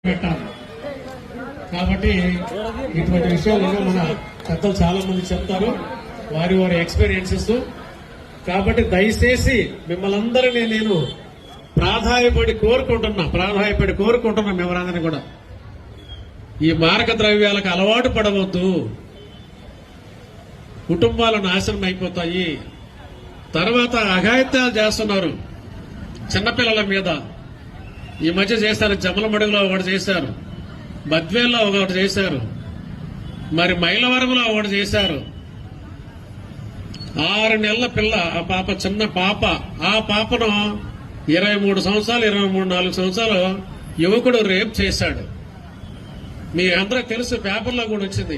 పెట్టాలి. కాబట్టి ఇటువంటి విషయాలను మన పెద్దలు చాలా మంది చెప్తారు, వారి వారి ఎక్స్పీరియన్సెస్. కాబట్టి దయచేసి మిమ్మల్ని అందరినీ నేను ప్రాధాయపడి కోరుకుంటున్నా మిమ్మల్ని కూడా ఈ మారక ద్రవ్యాలకు అలవాటు పడవద్దు. కుటుంబాలు నాశనం అయిపోతాయి. తర్వాత అఘాయిత్యాలు చేస్తున్నారు చిన్నపిల్లల మీద. ఈ మధ్య చేశారు, జమలమడుగులో ఒకటి చేశారు, బద్వేల్లో ఒకటి చేశారు, మరి మైలవరంలో ఒకటి చేశారు. 6 నెలల పిల్ల, ఆ పాప చిన్న పాప, ఆ పాపను 23 సంవత్సరాలు 24 సంవత్సరాలు యువకుడు రేప్ చేశాడు. మీ అందరికి తెలుసు, పేపర్లో కూడా వచ్చింది.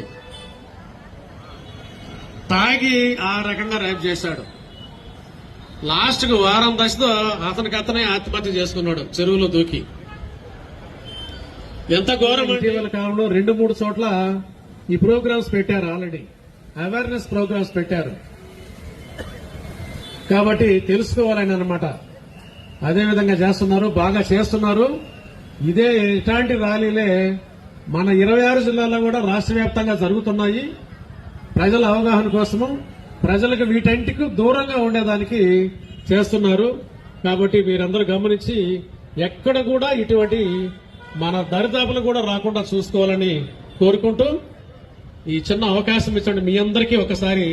తాగి ఆ రకంగా రేప్ చేశాడు. లాస్ట్ కు వారం దశతో అతనే ఆత్మహత్య చేసుకున్నాడు, చెరువులో దూకి. ఎంత ఘోరం. ఇటీవల కాలంలో 2-3 చోట్ల ఈ ప్రోగ్రామ్స్ పెట్టారు, ఆల్రెడీ అవేర్నెస్ ప్రోగ్రామ్స్ పెట్టారు. కాబట్టి తెలుసుకోవాలని అన్నమాట. అదేవిధంగా చేస్తున్నారు, బాగా చేస్తున్నారు. ఇట్లాంటి ర్యాలీలే మన 26 జిల్లాల్లో కూడా రాష్ట్ర వ్యాప్తంగా జరుగుతున్నాయి. ప్రజల అవగాహన కోసము, ప్రజలకు వీటంటికి దూరంగా ఉండేదానికి చేస్తున్నారు. కాబట్టి మీరందరూ గమనించి ఎక్కడ కూడా ఇటువంటి మన దరిదాపులు కూడా రాకుండా చూసుకోవాలని కోరుకుంటూ ఈ చిన్న అవకాశం ఇచ్చండి మీ అందరికీ ఒకసారి.